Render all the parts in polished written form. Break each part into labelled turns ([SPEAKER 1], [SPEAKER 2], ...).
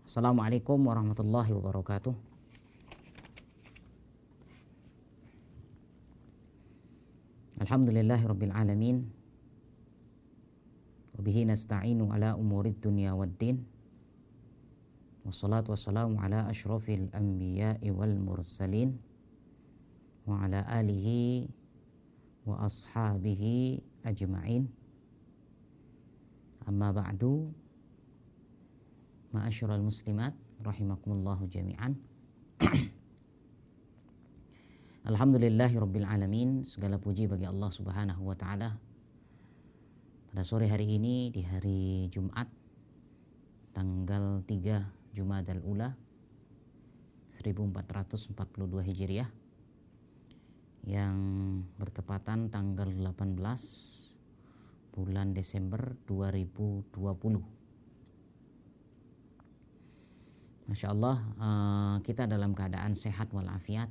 [SPEAKER 1] Assalamualaikum warahmatullahi wabarakatuh. Alhamdulillahirabbil alamin. Wa bihi nasta'inu ala umurid dunya waddin. Wassalatu wassalamu ala asyrafil anbiya'i wal mursalin wa ala alihi wa ashabihi ajma'in. Amma ba'du. Ma'asyiral muslimat rahimakumullahu jami'an. Alhamdulillahirabbil alamin. Segala puji bagi Allah Subhanahu wa taala. Pada sore hari ini, di hari Jumat tanggal 3 Jumadal Ula 1442 Hijriah yang bertepatan tanggal 18 bulan Desember 2020. Masya Allah, kita dalam keadaan sehat walafiat.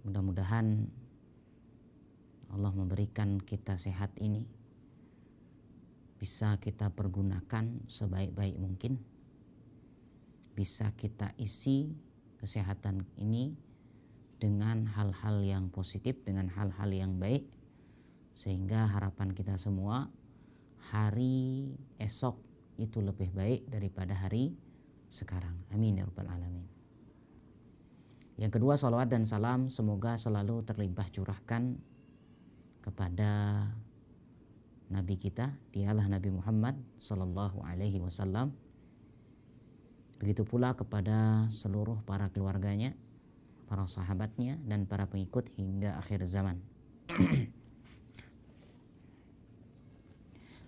[SPEAKER 1] Mudah-mudahan Allah memberikan kita sehat ini bisa kita pergunakan sebaik-baik mungkin. Bisa kita isi kesehatan ini dengan hal-hal yang positif, dengan hal-hal yang baik, sehingga harapan kita semua hari esok itu lebih baik daripada hari sekarang. Amin ya rabbal alamin. Yang kedua, salawat dan salam semoga selalu terlimpah curahkan kepada Nabi kita, dialah Nabi Muhammad sallallahu alaihi wasallam. Begitu pula kepada seluruh para keluarganya, para sahabatnya, dan para pengikut hingga akhir zaman.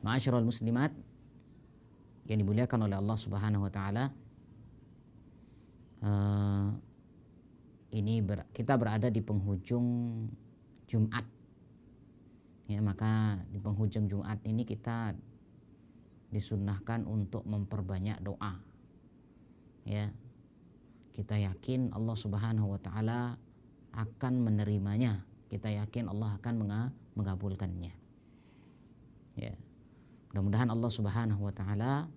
[SPEAKER 1] Ma'asyiral muslimat yang dimuliakan oleh Allah Subhanahu wa taala, kita berada di penghujung Jumat. Ya, maka di penghujung Jumat ini kita disunnahkan untuk memperbanyak doa. Ya. Kita yakin Allah Subhanahu wa taala akan menerimanya. Kita yakin Allah akan mengabulkannya. Ya. Mudah-mudahan Allah Subhanahu wa taala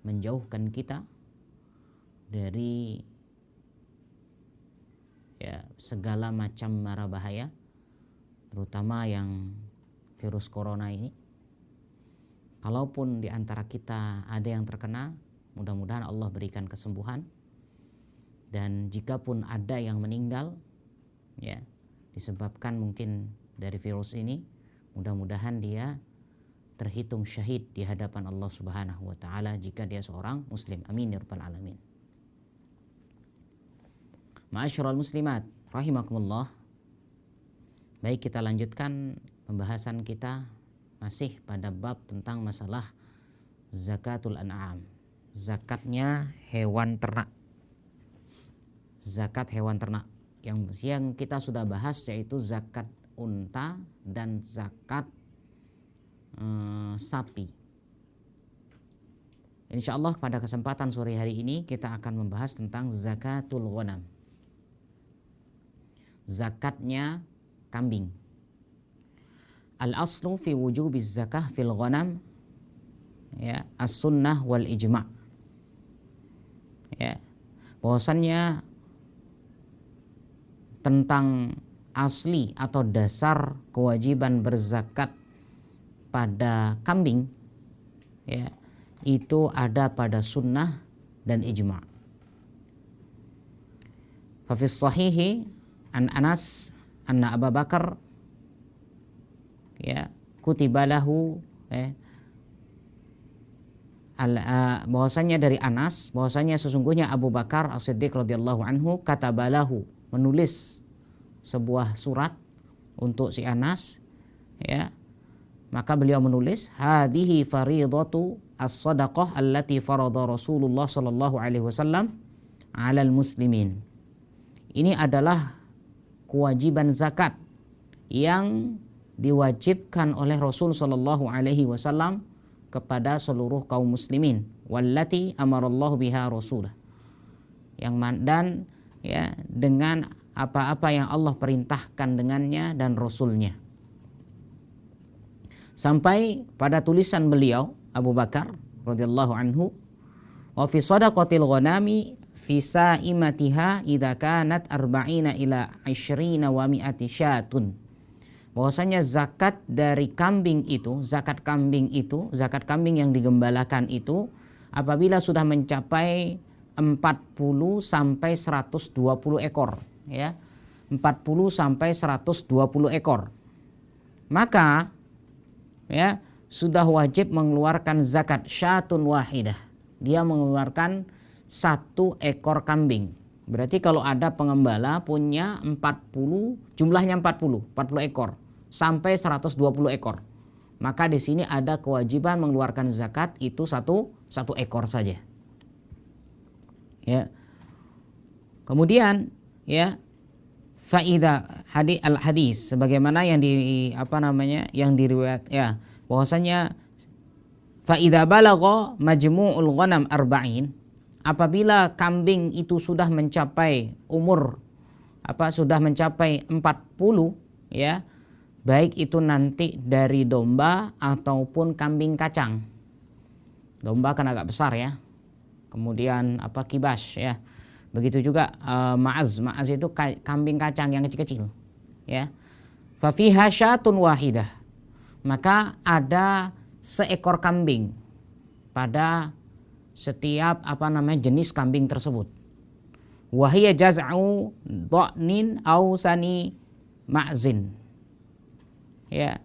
[SPEAKER 1] menjauhkan kita dari segala macam mara bahaya, terutama yang virus corona ini. Kalaupun di antara kita ada yang terkena, mudah-mudahan Allah berikan kesembuhan. Dan jika pun ada yang meninggal, ya, disebabkan mungkin dari virus ini, mudah-mudahan dia terhitung syahid di hadapan Allah Subhanahu wa taala jika dia seorang muslim. Amin ya rabbal alamin. Ma'asyiral muslimat rahimakumullah. Baik, kita lanjutkan pembahasan kita masih pada bab tentang masalah zakatul an'am. Zakatnya hewan ternak. Zakat hewan ternak yang kita sudah bahas, yaitu zakat unta dan zakat sapi. Insyaallah pada kesempatan sore hari ini kita akan membahas tentang zakatul ghanam. Zakatnya kambing. Al-aslu fi wujubiz zakah fil ghanam, ya, as-sunnah wal ijma'. Ya. Bahwasannya tentang asli atau dasar kewajiban berzakat pada kambing, ya, itu ada pada sunnah dan ijma'. Fa fi sahihi an Anas anna Abu Bakar, ya, kutiba lahu, bahwasanya dari Anas, bahwasanya sesungguhnya Abu Bakar As-Siddiq radhiyallahu anhu katabalahu, menulis sebuah surat untuk si Anas, ya. Maka beliau menulis, hadhihi faridatu as-sadaqah allati farada Rasulullah sallallahu alaihi wasallam 'alal muslimin. Ini adalah kewajiban zakat yang diwajibkan oleh Rasul sallallahu alaihi wasallam kepada seluruh kaum muslimin. Wallati amarallahu biha rasulah. Dan ya, dengan apa-apa yang Allah perintahkan dengannya dan Rasulnya. Sampai pada tulisan beliau Abu Bakar radhiyallahu anhu Wa fi shadaqatil ghanami fi sa'imatiha idza kanat arba'ina ila 20 wa mi'ati syatun. Bahwasanya zakat dari kambing itu, zakat kambing yang digembalakan itu apabila sudah mencapai 40 sampai 120 ekor, ya. 40 sampai 120 ekor. Maka ya sudah wajib mengeluarkan zakat syatun wahidah. Dia mengeluarkan 1 ekor kambing. Berarti kalau ada pengembala punya 40, jumlahnya 40 ekor sampai 120 ekor. Maka di sini ada kewajiban mengeluarkan zakat itu satu ekor saja. Ya. Kemudian ya faida hadis sebagaimana yang diriwayat ya bahwasanya faida balagha majmu'ul ghanam arba'in, apabila kambing itu sudah mencapai umur sudah mencapai 40 ya, baik itu nanti dari domba ataupun kambing kacang. Domba kan agak besar ya. Kemudian kibas ya. Begitu juga ma'az itu kambing kacang yang kecil-kecil ya. Fa fiha syatun wahidah. Maka ada seekor kambing pada setiap jenis kambing tersebut. Wa hiya jaz'u dha'nin aw sani ma'zin. Ya,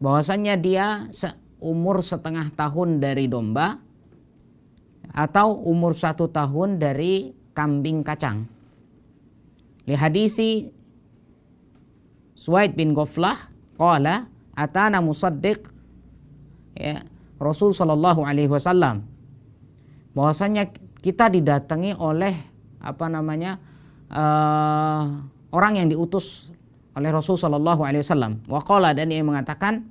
[SPEAKER 1] bahwasanya dia umur setengah tahun dari domba atau umur 1 tahun dari kambing kacang. Li hadisi Suwaid bin Ghaflah qala atana musaddiq ya Rasul sallallahu alaihi wasallam, bahwasanya kita didatangi oleh orang yang diutus oleh Rasul sallallahu alaihi wasallam. Wa qala, dan ia mengatakan,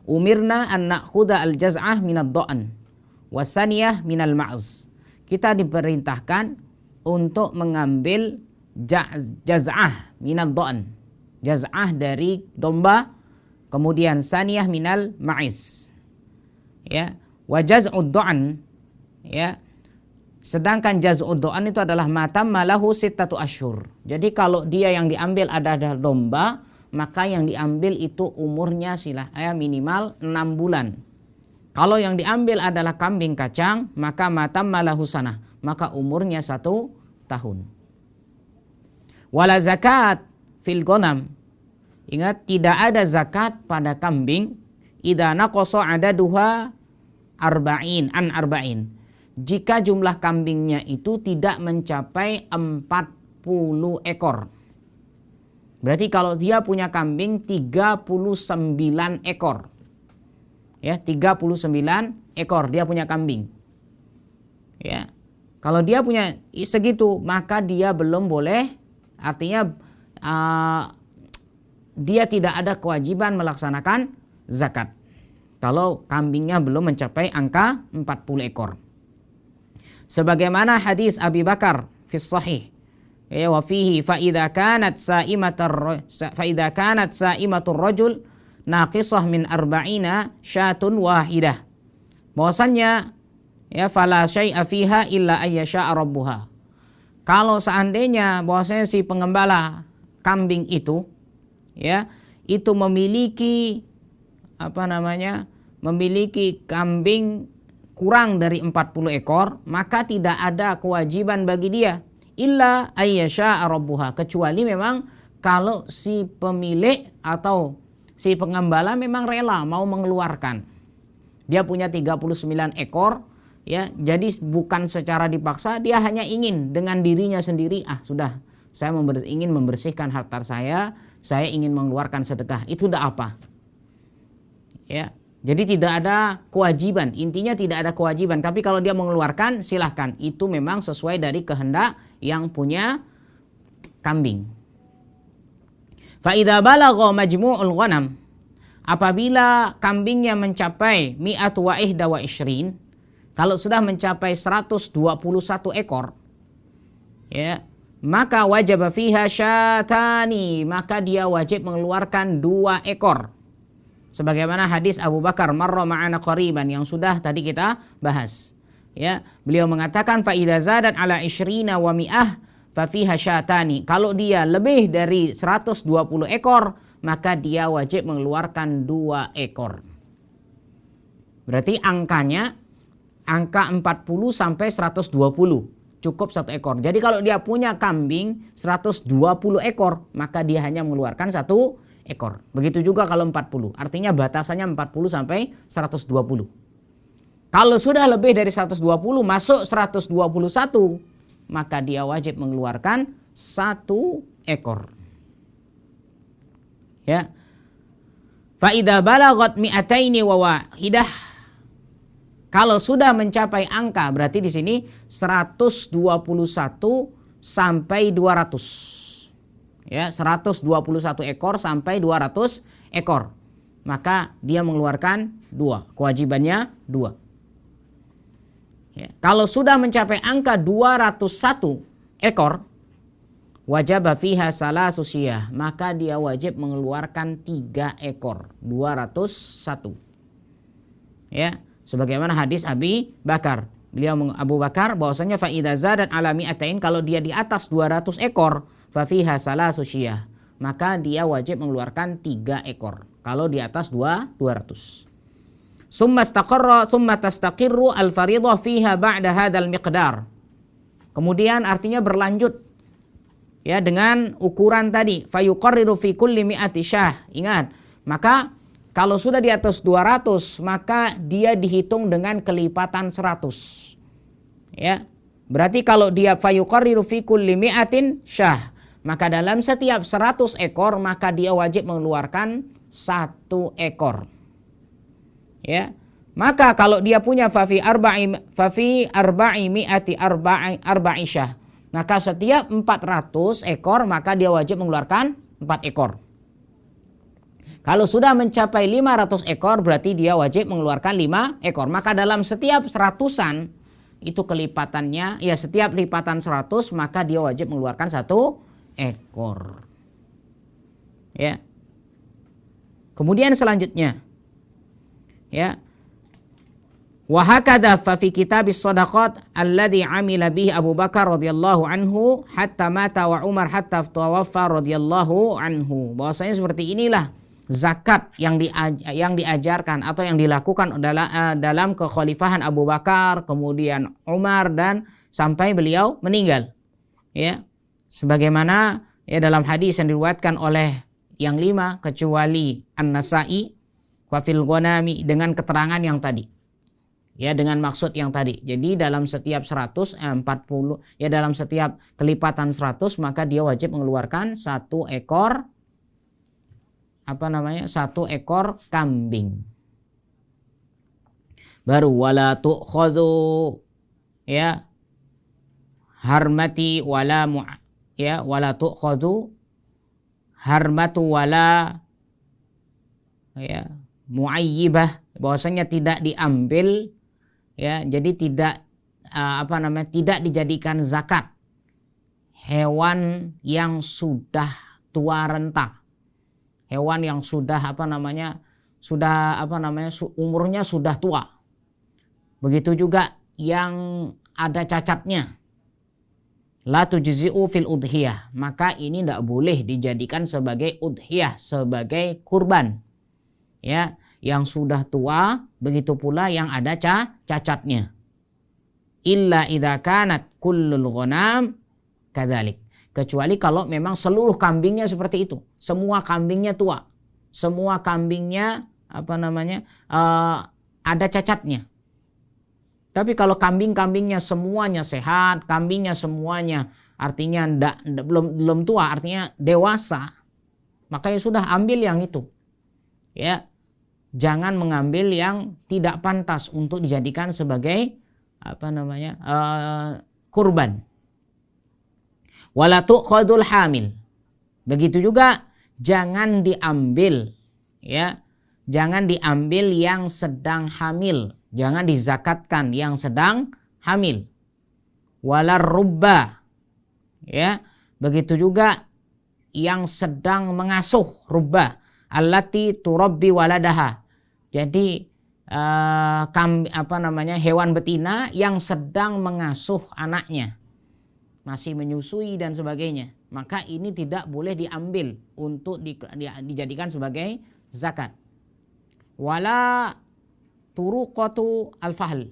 [SPEAKER 1] umirna an na'khudha al-jaz'ah minad dha'n wasaniyah minal ma'z. Kita diperintahkan untuk mengambil jaz'ah minad dha'n, jaz'ah dari domba, kemudian saniyah minal ma'iz. Ya, wa jaz'ud dha'n ya. Sedangkan jaz'ud dha'n itu adalah matam malahu sittatu asyhur. Jadi kalau dia yang diambil adalah domba, maka yang diambil itu umurnya minimal 6 bulan. Kalau yang diambil adalah kambing kacang, maka matam malahu sanah, maka umurnya 1 tahun. Wala zakat fil ghanam. Ingat, tidak ada zakat pada kambing idza naqasa adaduha arba'in. Jika jumlah kambingnya itu tidak mencapai 40 ekor. Berarti kalau dia punya kambing 39 ekor. Ya, 39 ekor dia punya kambing. Ya. Kalau dia punya segitu, maka dia belum boleh, artinya dia tidak ada kewajiban melaksanakan zakat kalau kambingnya belum mencapai angka 40 ekor. Sebagaimana hadis Abi Bakar fi sahih ya, wa fihi fa idza kanat sa'imatur rajul naqisah min arba'ina syatun wahidah, bahwasannya ya fala syai'a fiha illa ayyasha'a rabbuha. Kalau seandainya bahwasanya si pengembala kambing itu ya itu memiliki memiliki kambing kurang dari 40 ekor, maka tidak ada kewajiban bagi dia illa ayyasha'a rabbuha, kecuali memang kalau si pemilik atau si pengembala memang rela mau mengeluarkan. Dia punya 39 ekor ya, jadi bukan secara dipaksa, dia hanya ingin dengan dirinya sendiri, sudah saya ingin membersihkan harta saya ingin mengeluarkan sedekah, itu udah apa ya. Jadi tidak ada kewajiban, intinya tidak ada kewajiban, tapi kalau dia mengeluarkan silahkan, itu memang sesuai dari kehendak yang punya kambing. Fa idza balagha majmu'ul ghanam, apabila kambingnya mencapai 121, kalau sudah mencapai 121 ekor ya, maka wajib fiha syatani, maka dia wajib mengeluarkan 2 ekor. Sebagaimana hadis Abu Bakar marra ma'ana qariban yang sudah tadi kita bahas. Ya, beliau mengatakan fa idza zadat ala 20 wa mi'ah fa fiha syatani. Kalau dia lebih dari 120 ekor, maka dia wajib mengeluarkan 2 ekor. Berarti angkanya angka 40 sampai 120. Cukup 1 ekor. Jadi kalau dia punya kambing 120 ekor, maka dia hanya mengeluarkan 1 ekor. Begitu juga kalau 40. Artinya batasannya 40 sampai 120. Kalau sudah lebih dari 120 masuk 121, maka dia wajib mengeluarkan 1 ekor. Ya. Fa idza balagat mi'ataini wa wahidah. Kalau sudah mencapai angka, berarti di sini 121 sampai 200. Ya, 121 ekor sampai 200 ekor. Maka dia mengeluarkan 2. Kewajibannya 2. Ya, kalau sudah mencapai angka 201 ekor, wajib fiha salasu syiyah, maka dia wajib mengeluarkan 3 ekor. 201. Ya. Sebagaimana hadis Abi Bakar. Beliau Abu Bakar bahwasanya fa idza zadat ala mi'atain, kalau dia di atas 200 ekor, fa fiha salasu syiyah, maka dia wajib mengeluarkan 3 ekor. Kalau di atas 200. Summa tastaqirru al-fariḍah fiha ba'da hadzal miqdar. Kemudian artinya berlanjut ya dengan ukuran tadi, fa yuqarriru fi kulli mi'ati syah. Ingat, maka kalau sudah di atas 200, maka dia dihitung dengan kelipatan 100. Ya. Berarti kalau dia fayuqarriru fi kulli mi'atin syah, maka dalam setiap 100 ekor maka dia wajib mengeluarkan 1 ekor. Ya. Maka kalau dia punya fafi arba'i mi'ati arba'i syah, maka setiap 400 ekor maka dia wajib mengeluarkan 4 ekor. Kalau sudah mencapai 500 ekor berarti dia wajib mengeluarkan 5 ekor. Maka dalam setiap 100-an itu kelipatannya, ya setiap lipatan 100 maka dia wajib mengeluarkan 1 ekor. Ya. Kemudian selanjutnya, ya. Wa hakadha fa fi kitabis shadaqat alladhi amila bihi Abu Bakar radhiyallahu anhu hatta mata wa Umar hatta tawaffa radhiyallahu anhu. Bahwasanya seperti inilah zakat yang diajarkan atau yang dilakukan dalam kekhalifahan Abu Bakar, kemudian Umar, dan sampai beliau meninggal. Ya, sebagaimana ya dalam hadis yang diriwayatkan oleh yang 5 kecuali An-Nasa'i, wa fil ghanami, dengan keterangan yang tadi. Ya, dengan maksud yang tadi. Jadi dalam setiap 140, ya dalam setiap kelipatan 100 maka dia wajib mengeluarkan 1 ekor 1 ekor kambing. Baru wala tu'khadhu ya harmati wala wala tu'khadhu harmatu wala ya muayyibah, bahwasanya tidak diambil ya, jadi tidak tidak dijadikan zakat hewan yang sudah tua renta. Hewan yang sudah umurnya sudah tua. Begitu juga yang ada cacatnya. La tujzi'u fil udhiyah, maka ini tidak boleh dijadikan sebagai udhiyah, sebagai kurban. Ya, yang sudah tua, begitu pula yang ada cacatnya. Illa idza kanat kullul ghanam kadzalik. Kecuali kalau memang seluruh kambingnya seperti itu, semua kambingnya tua, semua kambingnya ada cacatnya. Tapi kalau kambing-kambingnya semuanya sehat, kambingnya semuanya artinya belum tua, artinya dewasa, maka ya sudah, ambil yang itu. Ya, jangan mengambil yang tidak pantas untuk dijadikan sebagai kurban. Wala tu'khadul hamil. Begitu juga jangan diambil ya, jangan diambil yang sedang hamil, jangan dizakatkan yang sedang hamil. Wala rubba ya, begitu juga yang sedang mengasuh. Rubba allati turabbi waladaha. Jadi hewan betina yang sedang mengasuh anaknya, masih menyusui dan sebagainya, maka ini tidak boleh diambil untuk dijadikan sebagai zakat. Wala turuqatu al-fahl.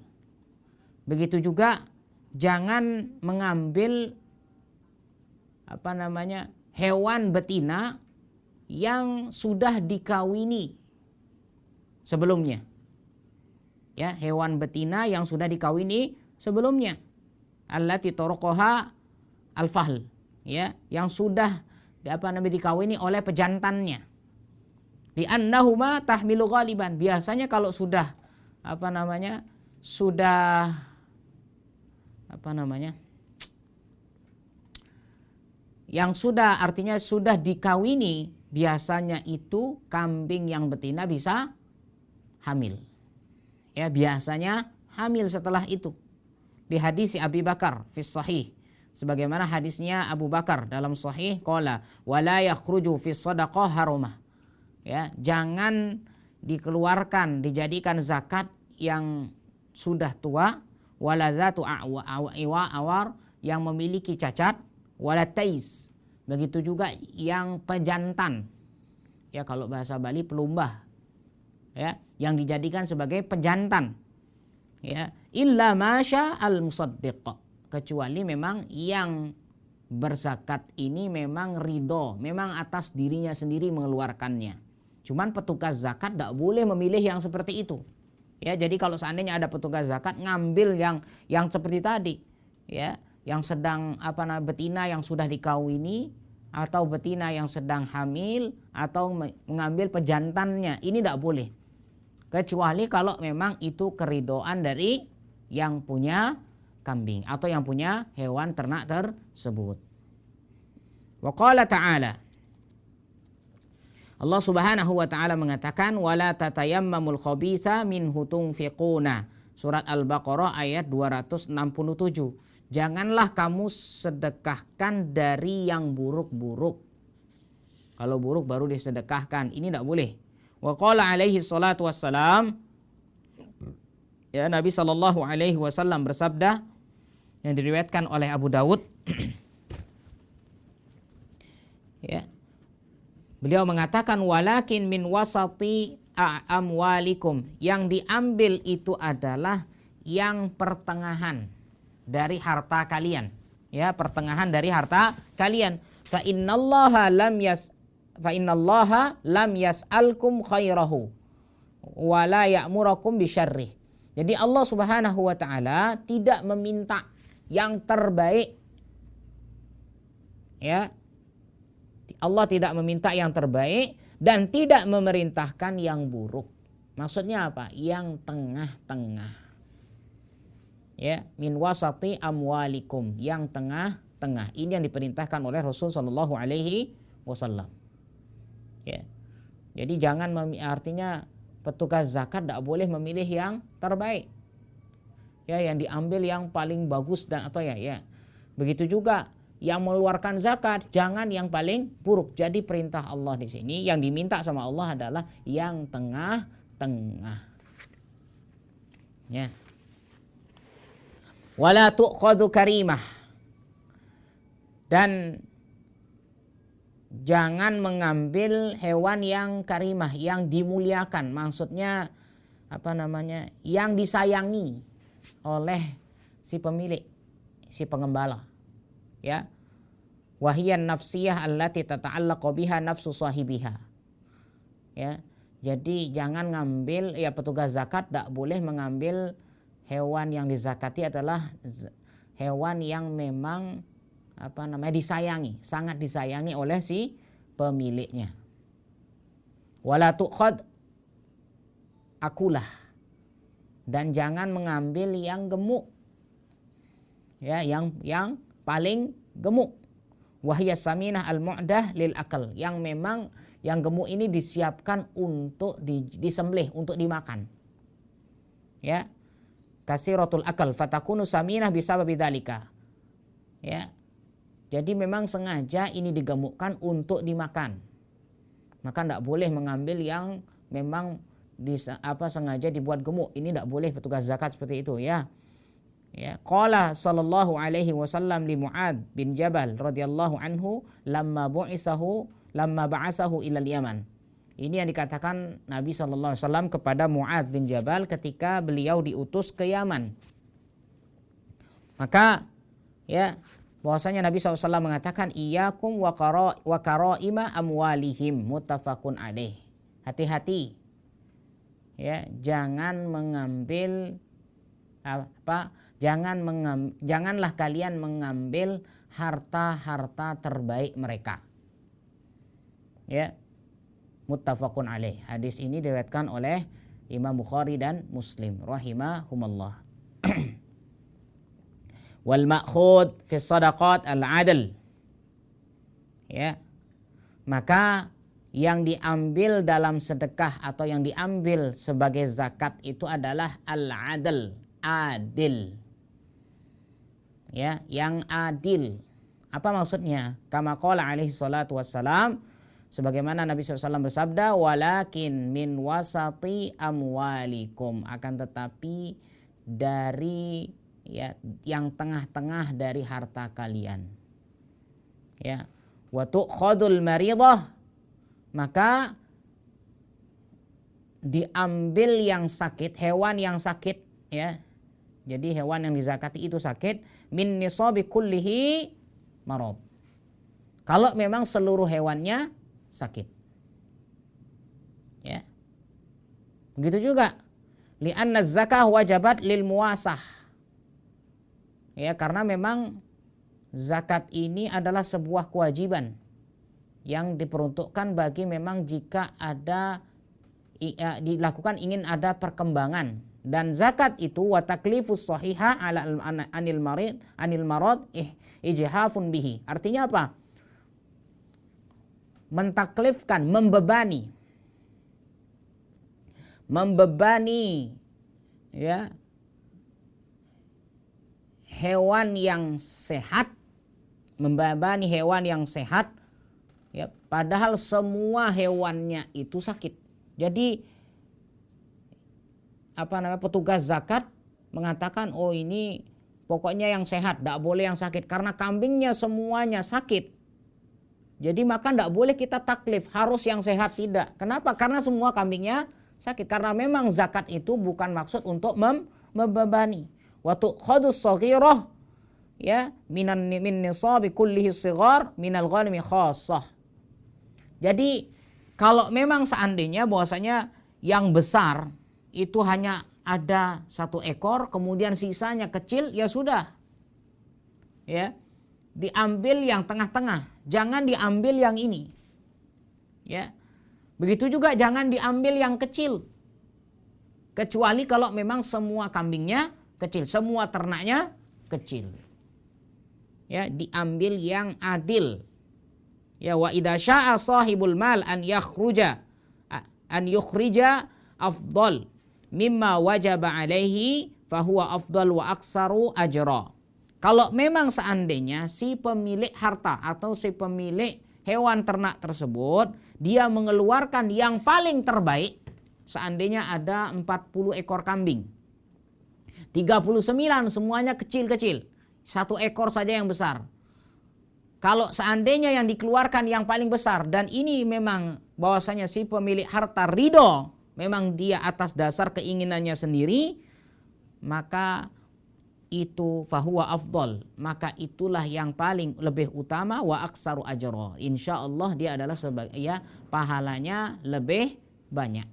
[SPEAKER 1] Begitu juga jangan mengambil hewan betina yang sudah dikawini sebelumnya. Ya, hewan betina yang sudah dikawini sebelumnya. Allati taraqaha al-fahl, ya, yang sudah dikawini oleh pejantannya. Di annahuma tahmilu ghaliban. Biasanya kalau sudah yang sudah artinya sudah dikawini, biasanya itu kambing yang betina bisa hamil. Ya, biasanya hamil setelah itu. Di hadis Abi Bakar fi sahih, sebagaimana hadisnya Abu Bakar dalam sahih, qala wala yakhruju fi shadaqah harumah. Ya, jangan dikeluarkan, dijadikan zakat yang sudah tua, wala dzatu awar, yang memiliki cacat, wala tais, begitu juga yang pejantan. Ya, kalau bahasa Bali pelumbah. Ya, yang dijadikan sebagai pejantan. Ya, illa masya al-musaddiq, kecuali memang yang berzakat ini memang ridho, memang atas dirinya sendiri mengeluarkannya. Cuman petugas zakat tidak boleh memilih yang seperti itu. Ya, jadi kalau seandainya ada petugas zakat ngambil yang seperti tadi, ya, yang sedang betina yang sudah dikawini, atau betina yang sedang hamil, atau mengambil pejantannya, ini tidak boleh. Kecuali kalau memang itu keridoan dari yang punya kambing atau yang punya hewan ternak tersebut. Wa qala ta'ala, Allah Subhanahu wa taala mengatakan, wala tatayammamul khabitha minhu tunfiquna. Surat Al-Baqarah ayat 267. Janganlah kamu sedekahkan dari yang buruk-buruk. Kalau buruk baru disedekahkan, ini tidak boleh. Wa qala alaihi salatu wassalam, ya, Nabi sallallahu alaihi wasallam bersabda yang diriwayatkan oleh Abu Dawud. Ya, beliau mengatakan walakin min wasati amwalikum, yang diambil itu adalah yang pertengahan dari harta kalian. Ya, pertengahan dari harta kalian. Fa innallaha lam yas'alkum khairahu wa la ya'murakum bisyarrih. Jadi Allah Subhanahu wa taala tidak meminta yang terbaik. Ya. Allah tidak meminta yang terbaik dan tidak memerintahkan yang buruk. Maksudnya apa? Yang tengah-tengah. Ya, min wasati amwalikum, yang tengah-tengah. Ini yang diperintahkan oleh Rasul sallallahu alaihi wasallam. Ya. Jadi jangan artinya petugas zakat tidak boleh memilih yang terbaik. Ya, yang diambil yang paling bagus dan atau ya. Begitu juga yang mengeluarkan zakat, jangan yang paling buruk. Jadi perintah Allah di sini yang diminta sama Allah adalah yang tengah-tengah. Ya. Wala tu'khadhu karimah. Dan jangan mengambil hewan yang karimah, yang dimuliakan. Maksudnya yang disayangi oleh si pemilik, si pengembala. Ya. Wahiyan nafsiyah allati tata'allaqu biha nafsu sahibiha. Ya. Jadi jangan ngambil, ya, petugas zakat tidak boleh mengambil hewan yang dizakati adalah hewan yang memang disayangi, sangat disayangi oleh si pemiliknya. Wala tu'khad akulah, dan jangan mengambil yang gemuk. Ya, yang paling gemuk. Wahya saminah al-mu'dah lil akal, yang memang yang gemuk ini disiapkan untuk disembelih, untuk dimakan. Ya. Kasiratul akal fatakunu saminah bisababi dzalika. Ya. Jadi memang sengaja ini digemukkan untuk dimakan. Maka tidak boleh mengambil yang memang sengaja dibuat gemuk. Ini tidak boleh petugas zakat seperti itu ya. Ya, qala sallallahu alaihi wasallam li Mu'ad bin Jabal radhiyallahu anhu lamma ba'asahu ila Yaman. Ini yang dikatakan Nabi sallallahu alaihi wasallam kepada Mu'ad bin Jabal ketika beliau diutus ke Yaman. Maka ya, bahwasanya Nabi SAW mengatakan iyyakum wa karaima amwalihim muttafaqun alaih. Hati-hati ya, janganlah kalian mengambil harta-harta terbaik mereka. Ya, muttafaqun alaih. Hadis ini diriwayatkan oleh Imam Bukhari dan Muslim rahimahumallah. Wal ma'khud fi shadaqat al-'adl. Ya. Maka yang diambil dalam sedekah atau yang diambil sebagai zakat itu adalah al-'adl, adil. Ya, yang adil. Apa maksudnya? Kama qala alaihi salatu wassalam, sebagaimana Nabi SAW bersabda, walakin min wasati amwalikum, akan tetapi dari ya yang tengah-tengah dari harta kalian. Ya, wa tu'khadul maridah, maka diambil yang sakit, hewan yang sakit ya. Jadi hewan yang dizakati itu sakit, min nisabi kullihi marad. Kalau memang seluruh hewannya sakit. Ya. Begitu juga li'anna zakah wajabat lil muwasah. Ya, karena memang zakat ini adalah sebuah kewajiban yang diperuntukkan bagi memang jika ada dilakukan ingin ada perkembangan. Dan zakat itu wa taklifus sahihah ala anil marad ijhafun bihi. Artinya apa? Mentaklifkan, membebani ya hewan yang sehat, membebani hewan yang sehat ya, padahal semua hewannya itu sakit. Jadi petugas zakat mengatakan oh ini pokoknya yang sehat, tidak boleh yang sakit karena kambingnya semuanya sakit. Jadi maka tidak boleh kita taklif harus yang sehat, tidak. Kenapa? Karena semua kambingnya sakit. Karena memang zakat itu bukan maksud untuk membebani. Wa tu'khadus saghirah ya min nisabi kullihi shighar minal ghanimi khassah. Jadi kalau memang seandainya bahwasanya yang besar itu hanya ada 1 ekor, kemudian sisanya kecil, ya sudah. Ya. Diambil yang tengah-tengah, jangan diambil yang ini. Ya. Begitu juga jangan diambil yang kecil. Kecuali kalau memang semua kambingnya kecil, semua ternaknya kecil. Ya, diambil yang adil. Ya, wa idza syaa sahibul mal an yukhrija afdal mimma wajaba alaihi fahuwa afdal wa aksaru ajra. Kalau memang seandainya si pemilik harta atau si pemilik hewan ternak tersebut dia mengeluarkan yang paling terbaik, seandainya ada 40 ekor kambing, 39 semuanya kecil-kecil, 1 ekor saja yang besar. Kalau seandainya yang dikeluarkan yang paling besar dan ini memang bahwasanya si pemilik harta ridho, memang dia atas dasar keinginannya sendiri, maka itu fahuwa afdal, maka itulah yang paling lebih utama wa aksaru ajra. Insyaallah dia adalah pahalanya lebih banyak.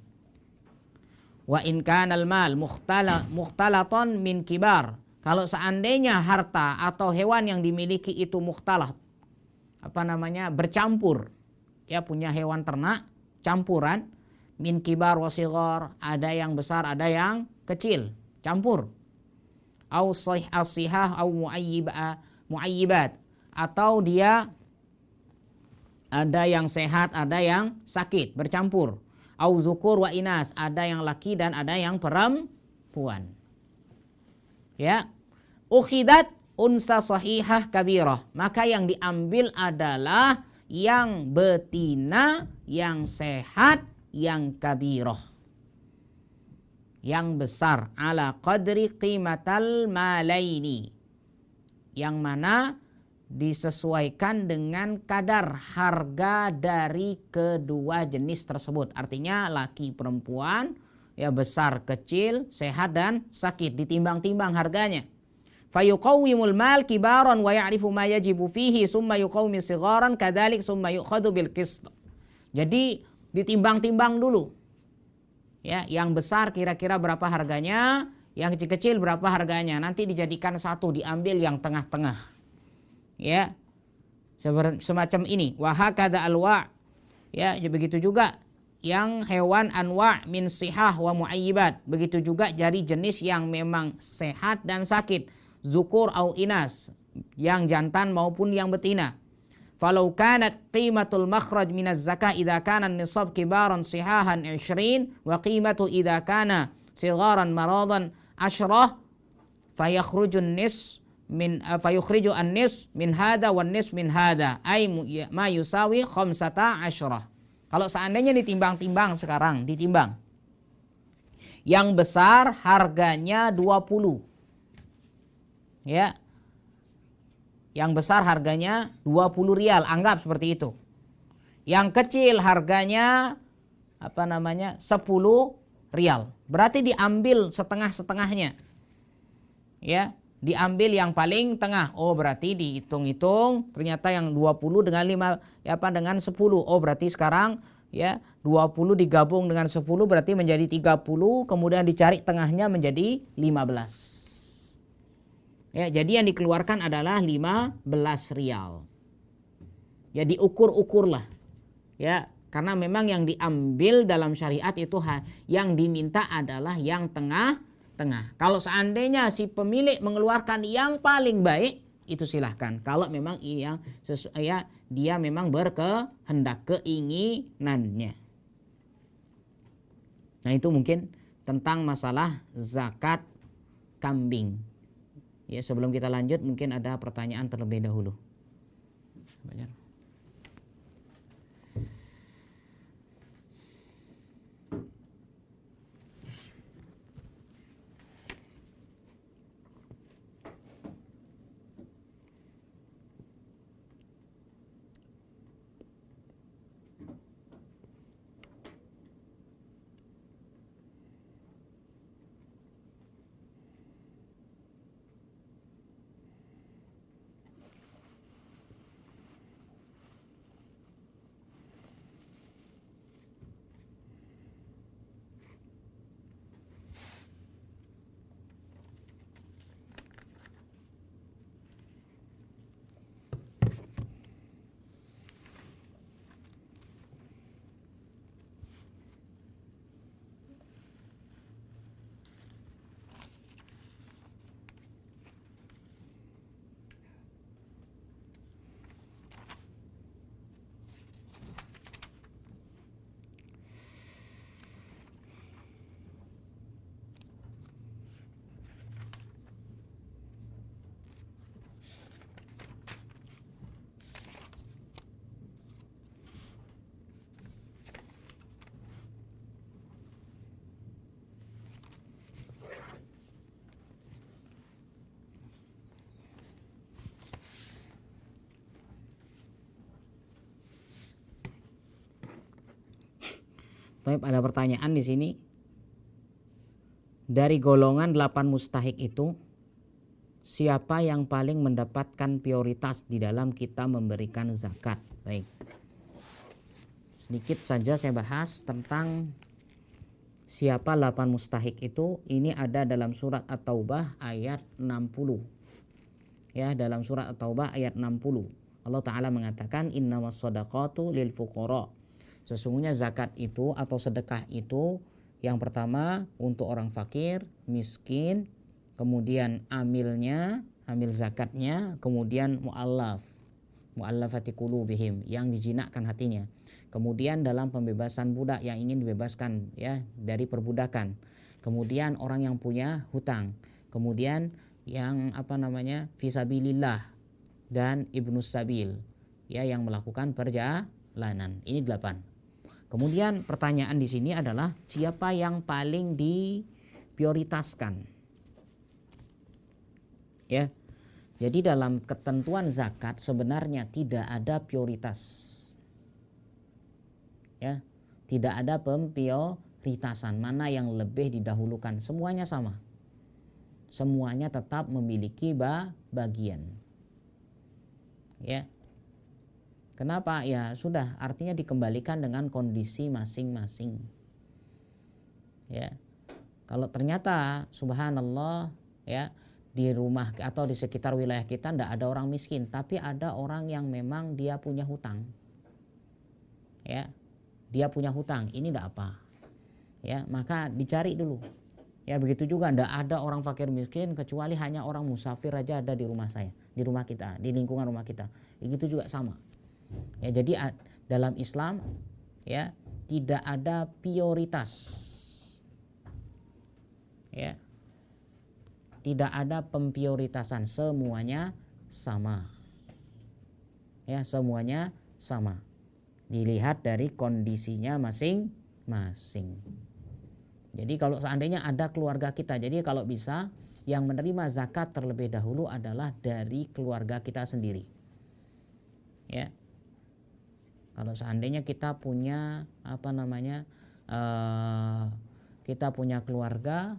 [SPEAKER 1] Wa in kanal mal mukhtalatan min kibar. Kalau seandainya harta atau hewan yang dimiliki itu mukhtalat, bercampur, ya punya hewan ternak campuran, min kibar wa sighar, ada yang besar ada yang kecil, campur. Au sihah au muayyibat, atau dia ada yang sehat ada yang sakit bercampur. Au zukur wa inas, ada yang laki dan ada yang perempuan. Ya, ukhidat unsa sahihah kabirah, maka yang diambil adalah yang betina, yang sehat, yang kabiroh, yang besar, ala qadri qimatal malaini, yang mana disesuaikan dengan kadar harga dari kedua jenis tersebut. Artinya laki perempuan, ya besar kecil, sehat dan sakit, ditimbang-timbang harganya. Fayuqawwimul mal kibaran wa ya'rifu ma yajibu fihi summa yuqawmi sigharan kadzalik summa yu'khadhu bil qist. Jadi ditimbang-timbang dulu. Ya, yang besar kira-kira berapa harganya, yang kecil-kecil berapa harganya. Nanti dijadikan satu, diambil yang tengah-tengah. Ya. Semacam ini. Wa hakadha alwa'. Ya, begitu juga yang hewan anwa' min sihah wa muayyibat. Begitu juga dari jenis yang memang sehat dan sakit. Zukur au inas, yang jantan maupun yang betina. Falau kanat qimatul makhraj minaz zakah idza kana nisab kibaran sihahan 20 wa qimatu idza kana sigharan maradan 10 fayakhrujun nis min fayukhriju an-nis min hada wan nis min hada ay ma yusawi 15. Kalau seandainya ditimbang-timbang sekarang, ditimbang. Yang besar harganya 20. Ya. Yang besar harganya 20 rial, anggap seperti itu. Yang kecil harganya 10 rial. Berarti diambil setengah-setengahnya. Ya, diambil yang paling tengah. Oh, berarti dihitung-hitung ternyata yang 20 dengan 10. Oh, berarti sekarang ya 20 digabung dengan 10 berarti menjadi 30, kemudian dicari tengahnya menjadi 15. Ya, jadi yang dikeluarkan adalah 15 rial. Ya, diukur-ukurlah. Ya, karena memang yang diambil dalam syariat itu yang diminta adalah yang tengah-tengah. Kalau seandainya si pemilik mengeluarkan yang paling baik, itu silahkan. Kalau memang dia memang berkehendak, keinginannya. Nah, itu mungkin tentang masalah zakat kambing. Ya, sebelum kita lanjut mungkin ada pertanyaan terlebih dahulu. Tapi ada pertanyaan di sini. Dari golongan 8 mustahik itu, siapa yang paling mendapatkan prioritas di dalam kita memberikan zakat? Baik. Sedikit saja saya bahas tentang siapa 8 mustahik itu. Ini ada dalam surat At-Taubah ayat 60. Ya, dalam surat At-Taubah ayat 60. Allah Ta'ala mengatakan innamas shadaqatu lil fuqara. Sesungguhnya zakat itu atau sedekah itu yang pertama untuk orang fakir, miskin, kemudian amil zakatnya, kemudian mu'allafati qulubihim, yang dijinakkan hatinya. Kemudian dalam pembebasan budak yang ingin dibebaskan ya dari perbudakan. Kemudian orang yang punya hutang. Kemudian yang fisabilillah dan ibnus sabil. ya yang melakukan perjalanan. Ini 8. Kemudian pertanyaan di sini adalah siapa yang paling diprioritaskan? Ya. Jadi dalam ketentuan zakat sebenarnya tidak ada prioritas. Ya. Tidak ada pemprioritasan mana yang lebih didahulukan, semuanya sama. Semuanya tetap memiliki bagian. Ya. Kenapa? Ya sudah, artinya dikembalikan dengan kondisi masing-masing. Ya. Kalau ternyata subhanallah ya di rumah atau di sekitar wilayah kita tidak ada orang miskin, tapi ada orang yang memang dia punya hutang. Ya. Dia punya hutang, ini tidak apa. Ya, maka dicari dulu. Ya begitu juga tidak ada orang fakir miskin kecuali hanya orang musafir aja ada di rumah saya, di rumah kita, di lingkungan rumah kita. Begitu juga sama. Ya, jadi dalam Islam ya tidak ada prioritas. Ya. Tidak ada pemprioritasan, semuanya sama. Ya, semuanya sama. Dilihat dari kondisinya masing-masing. Jadi kalau seandainya ada keluarga kita, jadi kalau bisa yang menerima zakat terlebih dahulu adalah dari keluarga kita sendiri. Ya. Kalau seandainya kita punya kita punya keluarga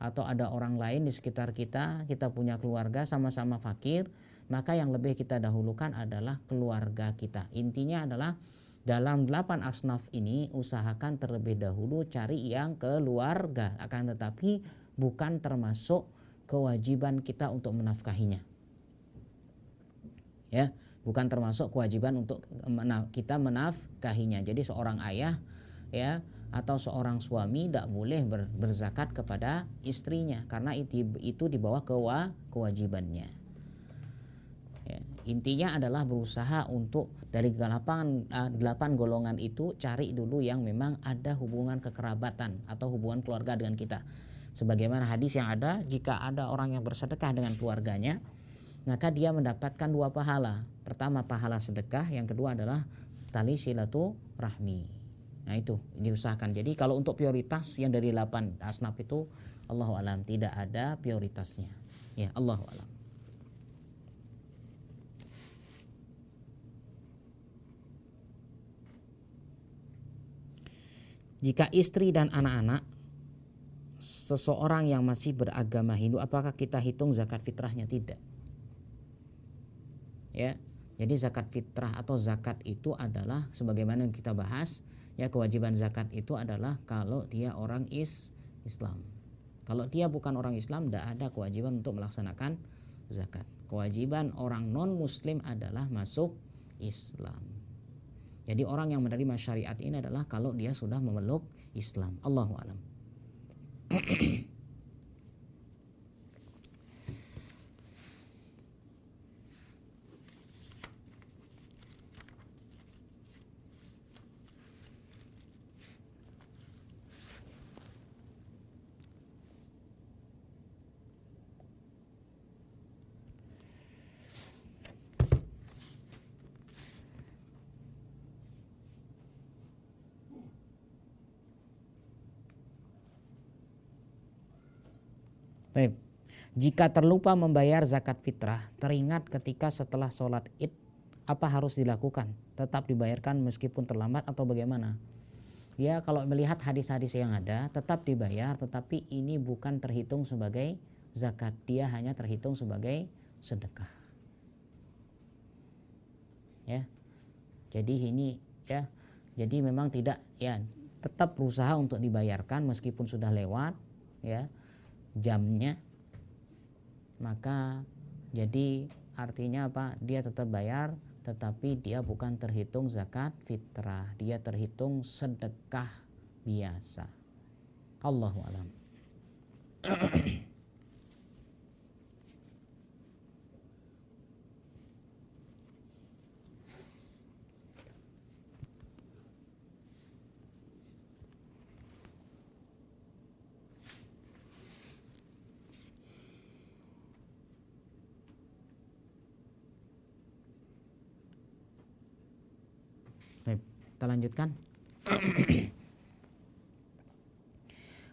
[SPEAKER 1] atau ada orang lain di sekitar kita, kita punya keluarga sama-sama fakir, maka yang lebih kita dahulukan adalah keluarga kita. Intinya adalah dalam 8 asnaf ini usahakan terlebih dahulu cari yang keluarga, akan tetapi bukan termasuk kewajiban kita untuk menafkahinya. Ya, bukan termasuk kewajiban untuk kita menafkahinya. Jadi seorang ayah ya atau seorang suami tidak boleh berzakat kepada istrinya karena itu di bawah kewajibannya. Ya, intinya adalah berusaha untuk dari 8 golongan itu cari dulu yang memang ada hubungan kekerabatan atau hubungan keluarga dengan kita. Sebagaimana hadis yang ada, jika ada orang yang bersedekah dengan keluarganya, maka dia mendapatkan 2 pahala. Pertama pahala sedekah, yang kedua adalah tali silaturahmi. Nah itu diusahakan. Jadi kalau untuk prioritas yang dari 8 asnaf itu Allahu alam tidak ada prioritasnya. Ya, Allahu alam. Jika istri dan anak-anak seseorang yang masih beragama Hindu, apakah kita hitung zakat fitrahnya? Tidak. Ya, jadi zakat fitrah atau zakat itu adalah sebagaimana yang kita bahas, ya kewajiban zakat itu adalah kalau dia orang Islam. Kalau dia bukan orang Islam, tidak ada kewajiban untuk melaksanakan zakat. Kewajiban orang non Muslim adalah masuk Islam. Jadi orang yang menerima syariat ini adalah kalau dia sudah memeluk Islam. Allahu a'lam. Baik. Jika terlupa membayar zakat fitrah, teringat ketika setelah sholat id, apa harus dilakukan? Tetap dibayarkan meskipun terlambat atau bagaimana? Ya kalau melihat hadis-hadis yang ada, tetap dibayar, tetapi ini bukan terhitung sebagai zakat, dia hanya terhitung sebagai sedekah. Ya, jadi ini ya, jadi memang tidak ya tetap berusaha untuk dibayarkan meskipun sudah lewat ya jamnya, maka jadi artinya apa, dia tetap bayar tetapi dia bukan terhitung zakat fitrah, dia terhitung sedekah biasa. Allahu a'lam. kita lanjutkan.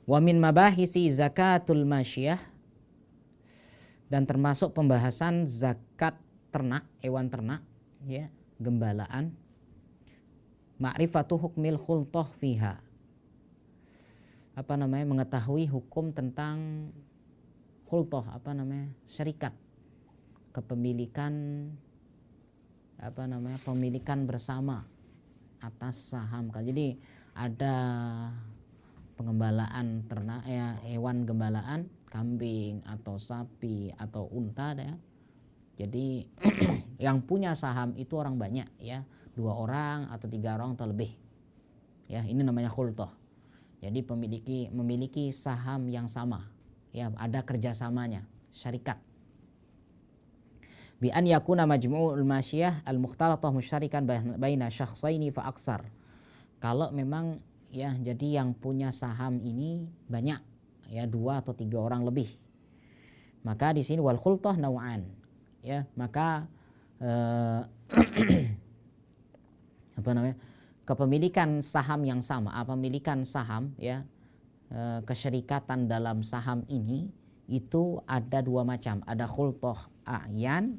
[SPEAKER 1] Wa min mabahisi zakatul masyiyah, dan termasuk pembahasan zakat ternak, hewan ternak, ya, gembalaan. Ma'rifatu hukmil khultah fiha. Mengetahui hukum tentang khultah, syarikat, kepemilikan, pemilikan bersama atas saham. Jadi ada pengembalaan ternak, ya, hewan gembalaan, kambing atau sapi atau unta, ya. Jadi yang punya saham itu orang banyak, ya, 2 orang atau 3 orang atau lebih, ya, ini namanya khultah. Jadi memiliki saham yang sama, ya, ada kerjasamanya, syarikat. Bi an yakuna majmu'ul masyiyah al-mukhtalatah musyarikan baina syakhsaini fa aksar. Kalau memang, ya, jadi yang punya saham ini banyak, ya, 2 atau 3 orang lebih, maka di sini wal khultah naw'an, ya, maka kepemilikan saham yang sama, pemilikan saham, ya, kesyarikatan dalam saham ini itu ada 2 macam. Ada khultah a'yan,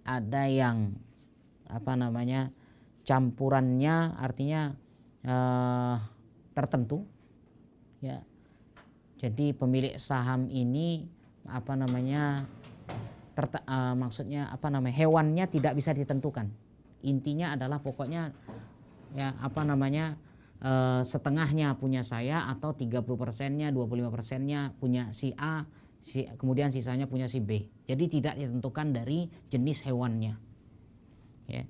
[SPEAKER 1] ada yang campurannya, artinya tertentu, ya. Jadi pemilik saham ini hewannya tidak bisa ditentukan. Intinya adalah pokoknya, ya, setengahnya punya saya, atau 30%-nya, 25%-nya punya si A, kemudian sisanya punya si B. Jadi tidak ditentukan dari jenis hewannya, ya.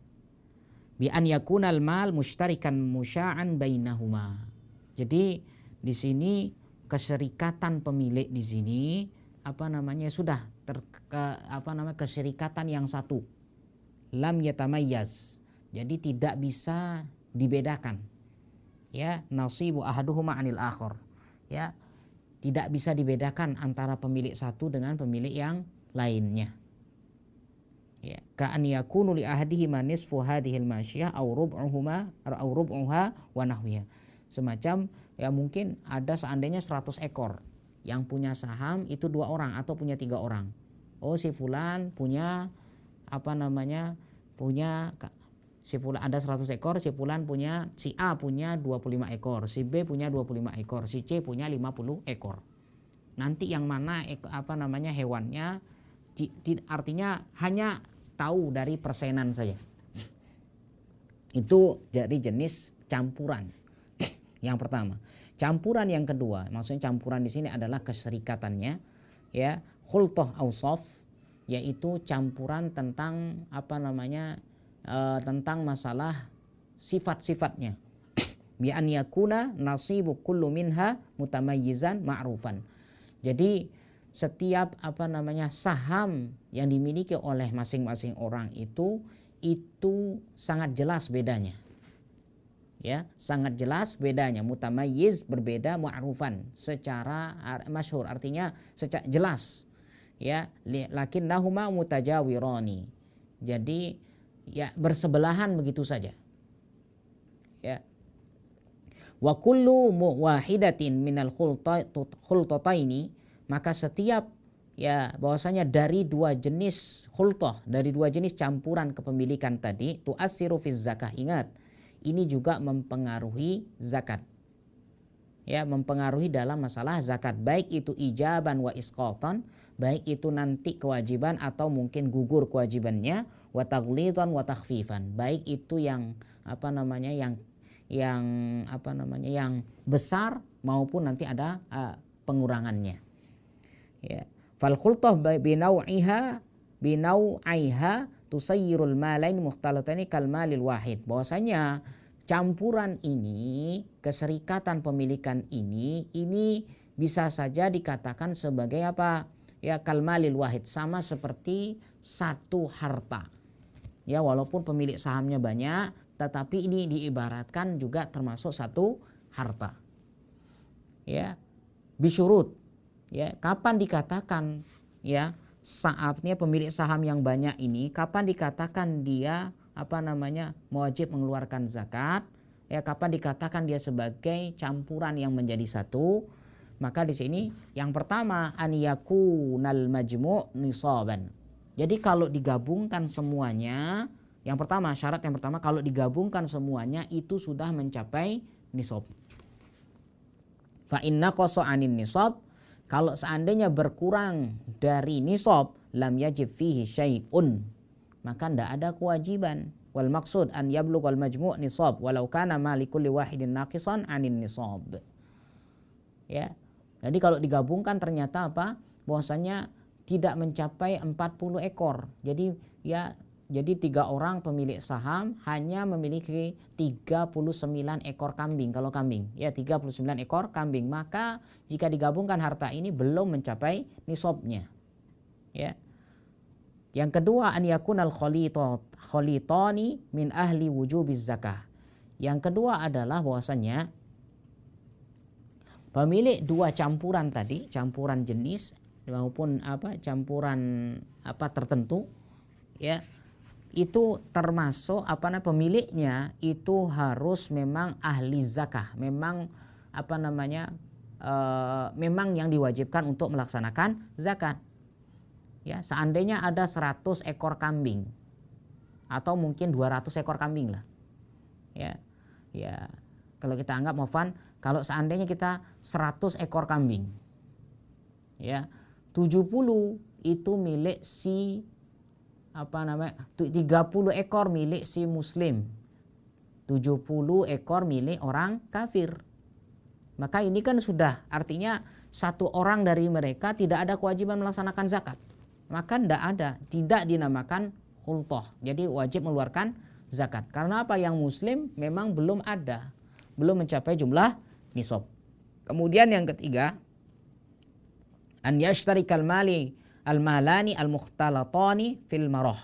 [SPEAKER 1] Bi an yakunal mal mushtarikan musya'an bainahuma. Jadi di sini keserikatan pemilik di sini sudah keserikatan yang satu. Lam yatamayyaz. Jadi tidak bisa dibedakan, ya, nasibu ahaduhuma 'anil akhar, ya, tidak bisa dibedakan antara pemilik satu dengan pemilik yang lainnya. Ya, ka'an yakunu li ahadihima nisfu hadhil masyiyah aw rub'uha wa nahwiha. Semacam, ya, mungkin ada seandainya 100 ekor, yang punya saham itu 2 orang atau punya 3 orang. Oh, si fulan punya si fulan ada 100 ekor, si A punya 25 ekor, si B punya 25 ekor, si C punya 50 ekor. Nanti yang mana hewannya, artinya hanya tahu dari persenan saja. Itu jadi jenis campuran. Yang pertama. Campuran yang kedua, maksudnya campuran di sini adalah keserikatannya, ya, khultah awsaf, yaitu campuran tentang tentang masalah sifat-sifatnya. Bi an yakuna nasibu kullu minha mutamayyizan ma'rufan. Jadi setiap saham yang dimiliki oleh masing-masing orang itu sangat jelas bedanya, ya, sangat jelas bedanya. Mutamayyiz berbeda, ma'rufan secara masyhur, artinya secara jelas, ya. Lakinnahuma mutajawirani, jadi, ya, bersebelahan begitu saja, ya. Wa kullu wahidatin minal khultataini, maka setiap, ya, bahwasanya dari 2 jenis khultah, dari 2 jenis campuran kepemilikan tadi, tu'assiru fiz zakah. Ingat, ini juga mempengaruhi zakat, ya, mempengaruhi dalam masalah zakat, baik itu ijaban wa isqatan, baik itu nanti kewajiban atau mungkin gugur kewajibannya, wa taghlidan wa takhfifan, baik itu yang yang besar maupun nanti ada pengurangannya, ya. Fal khultah binau'iha tusayyirul malain mukhtalatani kal malil wahid. Bahwasanya campuran ini, keserikatan pemilikan ini bisa saja dikatakan sebagai apa? Ya, kal malil wahid, sama seperti satu harta. Ya, walaupun pemilik sahamnya banyak, tetapi ini diibaratkan juga termasuk satu harta. Ya, bisyurut. Ya, kapan dikatakan, ya, saatnya pemilik saham yang banyak ini, kapan dikatakan dia mewajib mengeluarkan zakat? Ya, kapan dikatakan dia sebagai campuran yang menjadi satu? Maka di sini yang pertama an yakunal majmu' nisaban. Jadi kalau digabungkan semuanya, yang pertama syarat yang pertama kalau digabungkan semuanya itu sudah mencapai nisab. Fa inna qasa 'anin nisab, kalau seandainya berkurang dari nisab lam yajib fihi syai'un, maka tidak ada kewajiban. Wal maksud an yablughal majmu' nisab walau kana ma likulli wahidin naqisan 'anin nisab. Ya. Jadi kalau digabungkan ternyata apa? Bahwasanya tidak mencapai 40 ekor. Jadi 3 orang pemilik saham hanya memiliki 39 ekor kambing kalau kambing. Ya, 39 ekor kambing. Maka jika digabungkan harta ini belum mencapai nisabnya. Ya. Yang kedua an yakunal kholitani min ahli wujubiz zakah. Yang kedua adalah bahwasanya pemilik 2 campuran tadi, campuran jenis maupun campuran tertentu, ya, itu termasuk pemiliknya itu harus memang ahli zakah, memang memang yang diwajibkan untuk melaksanakan zakat. Ya, seandainya ada 100 ekor kambing atau mungkin 200 ekor kambing lah. Ya. Kalau kita anggap kalau seandainya kita 100 ekor kambing. Ya, 70 itu milik si 30 ekor milik si muslim. 70 ekor milik orang kafir. Maka ini kan sudah artinya satu orang dari mereka tidak ada kewajiban melaksanakan zakat. Maka tidak dinamakan khultah. Jadi wajib mengeluarkan zakat. Karena apa? Yang muslim memang belum mencapai jumlah nisab. Kemudian yang ketiga, an yashtarikal malani al-mukhtalatani fil marah.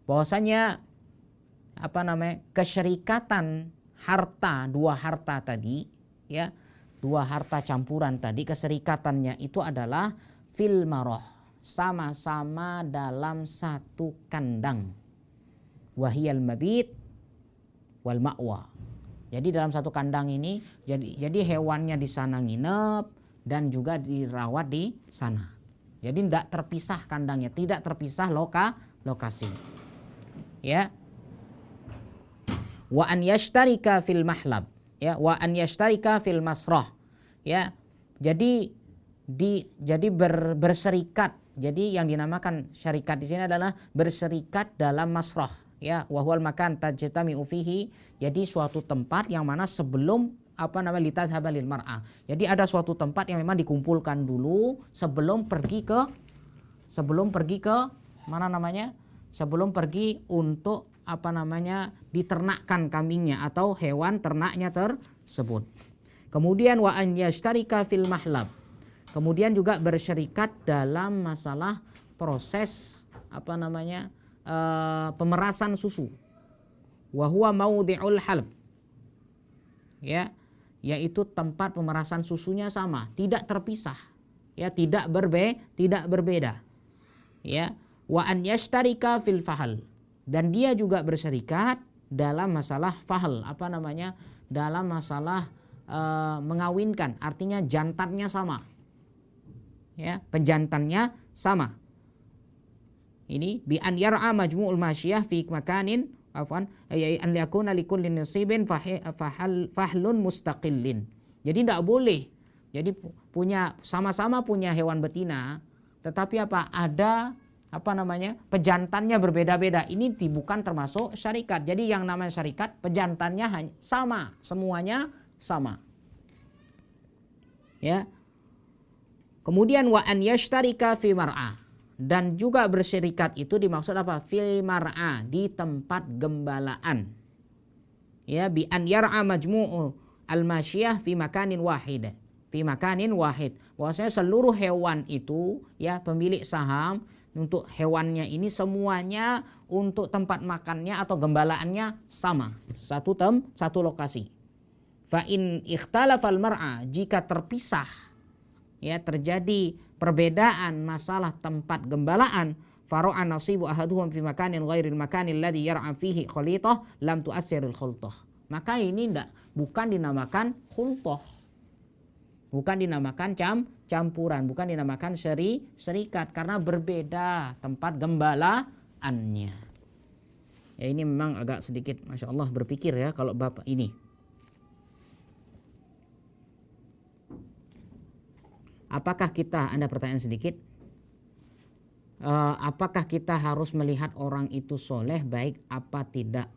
[SPEAKER 1] Bahwasanya kesyarikatan harta, 2 harta tadi, ya, 2 harta campuran tadi, keserikatannya itu adalah fil marah, sama-sama dalam satu kandang. Wahiyal mabit wal ma'wa. Jadi dalam satu kandang ini jadi hewannya di sana nginep dan juga dirawat di sana. Jadi tidak terpisah kandangnya, tidak terpisah lokasi. Ya. Wa an yashtarika fil mahlab, ya, wa an yashtarika fil masrah. Ya. Jadi berserikat. Jadi yang dinamakan syarikat di sini adalah berserikat dalam masrah, ya, wa huwal makan tajtami'u fihi. Jadi suatu tempat yang mana sebelum litadhaba lil mar'ah. Jadi ada suatu tempat yang memang dikumpulkan dulu sebelum pergi ke Sebelum pergi untuk diternakkan kambingnya atau hewan ternaknya tersebut. Kemudian wa an yashtarika fil mahlab. Kemudian juga bersyarikat dalam masalah proses pemerasan susu. Wa huwa maudhi'ul halb. Ya, yaitu tempat pemerasan susunya sama, tidak terpisah. Ya, tidak berbeda. Ya, wa an yashtarika fil fahal. Dan dia juga bersyarikat dalam masalah fahal, dalam masalah mengawinkan, artinya jantannya sama. Ya, penjantannya sama. Ini bi an yar'a majmu'ul masyiyah fi makanin an yakuna likulli nasibin fahlun mustaqillin. Jadi tidak boleh. Jadi sama-sama punya hewan betina, tetapi ada pejantannya berbeda-beda. Ini bukan termasuk syarikat. Jadi yang namanya syarikat, pejantannya sama, semuanya sama. Ya. Kemudian wa an yashtarika fi mar'ah, dan juga bersyarikat itu dimaksud apa? Fi mar'ah, di tempat gembalaan. Ya, bi an yar'a majmu'u al-masyiyah fi makanin wahid. Fi makanin wahid. Bahwasanya seluruh hewan itu, ya, pemilik saham untuk hewannya ini semuanya untuk tempat makannya atau gembalaannya sama, satu lokasi. Fa in ikhtalafal mar'a, jika terpisah, ya, terjadi perbedaan masalah tempat gembalaan, faro'a nasibu ahaduhum fi makanin ghairil makanil ladzi yar'a fihi khalithah lam tu'assiril khultah. maka ini bukan dinamakan khultoh, bukan dinamakan campuran, bukan dinamakan serikat, karena berbeda tempat gembalaannya. Ya, ini memang agak sedikit Masya Allah berpikir ya kalau Bapak ini. Apakah kita, Anda pertanyaan sedikit, apakah kita harus melihat orang itu soleh baik apa tidak?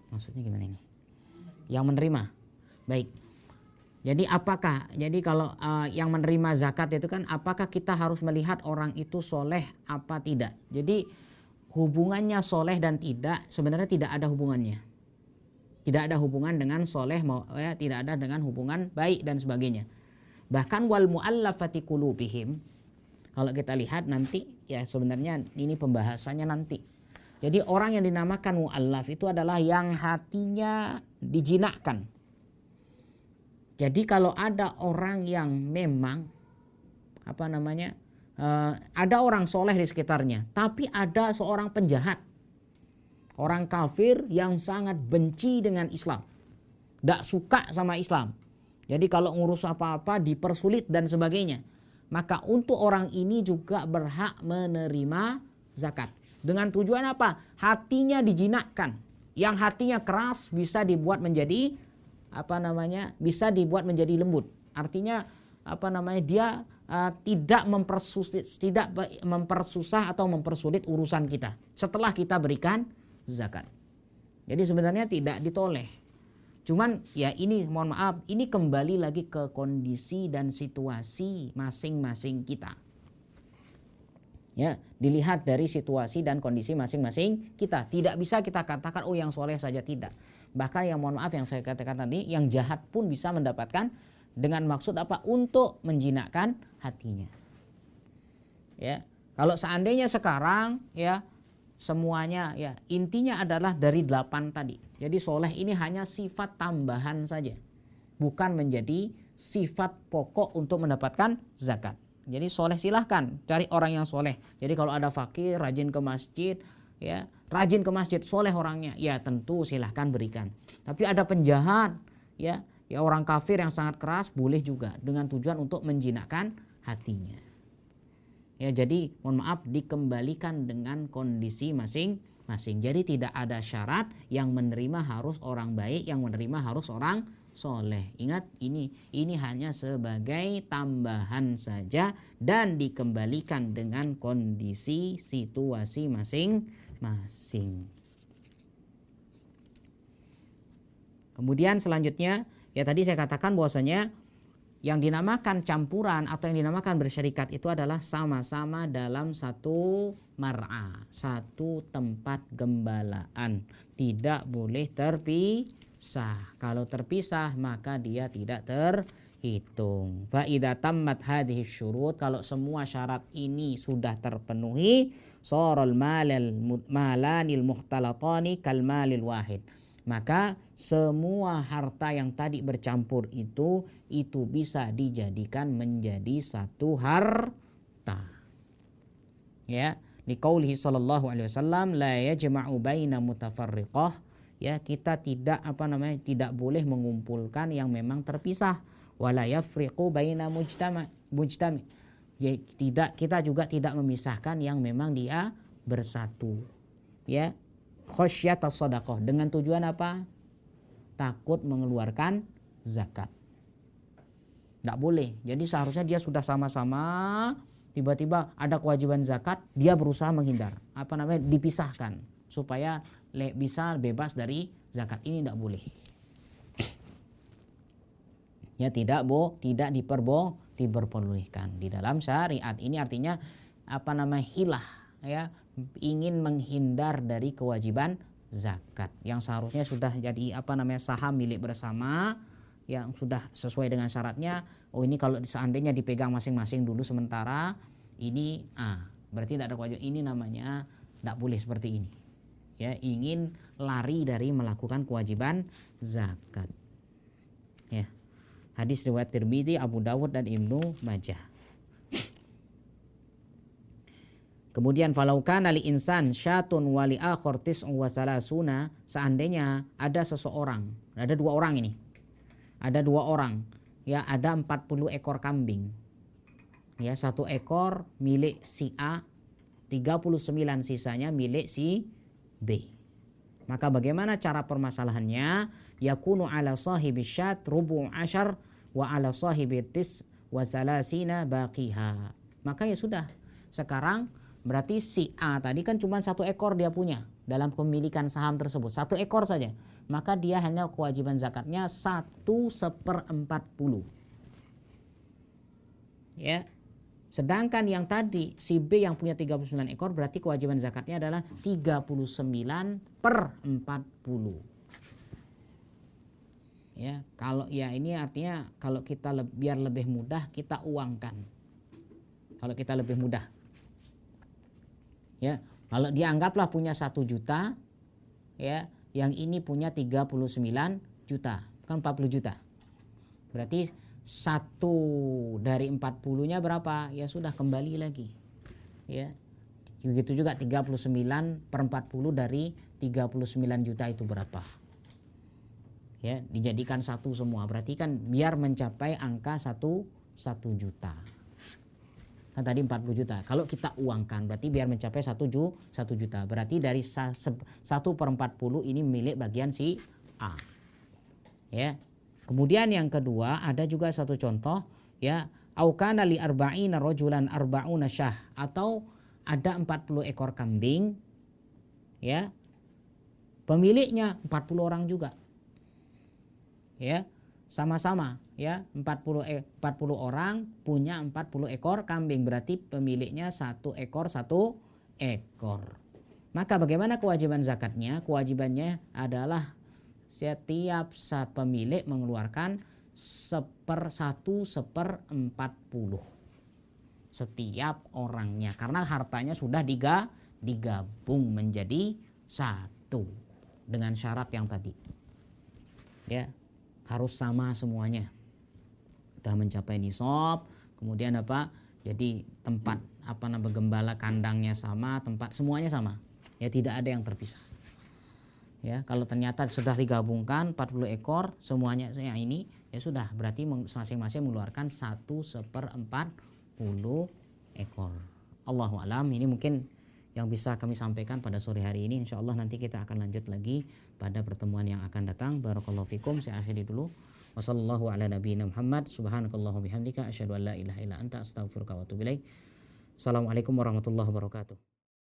[SPEAKER 1] Maksudnya gimana ini? Yang menerima baik. Jadi kalau yang menerima zakat itu kan, apakah kita harus melihat orang itu soleh apa tidak? Jadi hubungannya soleh dan tidak sebenarnya tidak ada hubungannya. Tidak ada hubungan dengan soleh, tidak ada dengan hubungan baik dan sebagainya. Bahkan wal mu'allafati qulubihim, kalau kita lihat nanti ya, sebenarnya ini pembahasannya nanti. Jadi orang yang dinamakan mu'allaf itu adalah yang hatinya dijinakkan. Jadi kalau ada orang yang memang ada orang soleh di sekitarnya, tapi ada seorang penjahat, orang kafir yang sangat benci dengan Islam, tidak suka sama Islam. Jadi kalau ngurus apa-apa dipersulit dan sebagainya, maka untuk orang ini juga berhak menerima zakat. Dengan tujuan apa? Hatinya dijinakkan. Yang hatinya keras bisa dibuat menjadi bisa dibuat menjadi lembut. Artinya dia tidak mempersusah atau mempersulit urusan kita setelah kita berikan zakat. Jadi sebenarnya tidak ditoleh. Cuman ya ini mohon maaf, ini kembali lagi ke kondisi dan situasi masing-masing kita. Ya, dilihat dari situasi dan kondisi masing-masing kita. Tidak bisa kita katakan oh yang soleh saja, tidak. Bahkan yang mohon maaf yang saya katakan tadi, yang jahat pun bisa mendapatkan dengan maksud apa? Untuk menjinakkan hatinya. Ya, kalau seandainya sekarang ya semuanya ya intinya adalah dari 8 tadi. Jadi soleh ini hanya sifat tambahan saja, bukan menjadi sifat pokok untuk mendapatkan zakat. Jadi soleh silahkan cari orang yang soleh. Jadi kalau ada fakir rajin ke masjid, ya rajin ke masjid, soleh orangnya, ya tentu silahkan berikan. Tapi ada penjahat, ya orang kafir yang sangat keras, boleh juga dengan tujuan untuk menjinakkan hatinya. Ya jadi mohon maaf dikembalikan dengan kondisi masing-masing. Jadi tidak ada syarat yang menerima harus orang baik, yang menerima harus orang soleh. Ingat ini hanya sebagai tambahan saja dan dikembalikan dengan kondisi situasi masing-masing. Kemudian selanjutnya ya tadi saya katakan bahwasanya yang dinamakan campuran atau yang dinamakan bersyarikat itu adalah sama-sama dalam satu mar'a, satu tempat gembalaan. Tidak boleh terpisah. Kalau terpisah maka dia tidak terhitung. Fa idza tammat hadhihi syurut, kalau semua syarat ini sudah terpenuhi, saral malanil mukhtalatani kal malil wahid. Maka semua harta yang tadi bercampur itu bisa dijadikan menjadi satu harta. Ya, liqaulihi sallallahu alaihi wasallam la yajma'u baina mutafarriqah. Ya, kita tidak tidak boleh mengumpulkan yang memang terpisah. Wala yafriqu baina mujtami'. Ya, kita juga tidak memisahkan yang memang dia bersatu. Ya. Khosyatas sadaqah, dengan tujuan apa? Takut mengeluarkan zakat. Tidak boleh. Jadi seharusnya dia sudah sama-sama, tiba-tiba ada kewajiban zakat, dia berusaha menghindar. Dipisahkan supaya bisa bebas dari zakat. Ini tidak boleh. Ya tidak diperbolehkan di dalam syariat. Ini artinya hilah, ya, ingin menghindar dari kewajiban zakat yang seharusnya sudah jadi saham milik bersama yang sudah sesuai dengan syaratnya. Oh ini kalau seandainya dipegang masing-masing dulu sementara ini berarti tidak ada kewajiban. Ini namanya tidak boleh seperti ini. Ya, ingin lari dari melakukan kewajiban zakat. Ya. Hadis riwayat Tirmidzi, Abu Dawud dan Ibnu Majah. Kemudian falau kana li insan syatun wa li akhar tis'un wa salasuna, seandainya ada seseorang, ada dua orang ini. Ada dua orang, ya ada 40 ekor kambing. Ya, satu ekor milik si A, 39 sisanya milik si B. Maka bagaimana cara permasalahannya? Yakunu ala sahibi syat rubu' asyar wa ala sahibi tis wa salasina baqiha. Maka ya sudah. Sekarang berarti si A tadi kan cuma satu ekor dia punya dalam kepemilikan saham tersebut. Satu ekor saja. Maka dia hanya kewajiban zakatnya 1/40. Ya. Sedangkan yang tadi si B yang punya 39 ekor berarti kewajiban zakatnya adalah 39/40. Ya, kalau ya ini artinya kalau kita biar lebih mudah kita uangkan. Kalau kita lebih mudah. Ya, kalau dianggaplah punya 1 juta, ya, yang ini punya 39 juta, kan 40 juta. Berarti 1 dari 40-nya berapa? Ya sudah kembali lagi. Ya. Begitu juga 39/40 dari 39 juta itu berapa? Ya, dijadikan 1 semua. Berarti kan biar mencapai angka 1 juta. Kan tadi 40 juta. Kalau kita uangkan berarti biar mencapai 1 juta. Berarti dari 1/40 ini milik bagian si A. Ya. Kemudian yang kedua ada juga satu contoh, ya, au kana li arba'ina rajulan arba'una syah, atau ada 40 ekor kambing, ya. Pemiliknya 40 orang juga. Ya, sama-sama, ya, 40 orang punya 40 ekor kambing, berarti pemiliknya 1 ekor 1 ekor. Maka bagaimana kewajiban zakatnya? Kewajibannya adalah setiap pemilik mengeluarkan 1/40 setiap orangnya, karena hartanya sudah digabung menjadi 1 dengan syarat yang tadi, ya, harus sama semuanya, sudah mencapai nisab, kemudian apa, jadi tempat gembala kandangnya sama, tempat semuanya sama, ya, tidak ada yang terpisah. Ya, kalau ternyata sudah digabungkan 40 ekor semuanya yang ini, ya sudah, berarti masing-masing mengeluarkan 1/40 ekor. Allahu alam. Ini mungkin yang bisa kami sampaikan pada sore hari ini. Insyaallah nanti kita akan lanjut lagi pada pertemuan yang akan datang. Barakallahu fikum. Saya akhiri dulu. Wassallallahu ala nabiyina Muhammad. Subhanakallahumma bihamdika asyhadu an la ilaha illa anta astaghfiruka wa atubu ilaik. Assalamualaikum warahmatullahi wabarakatuh.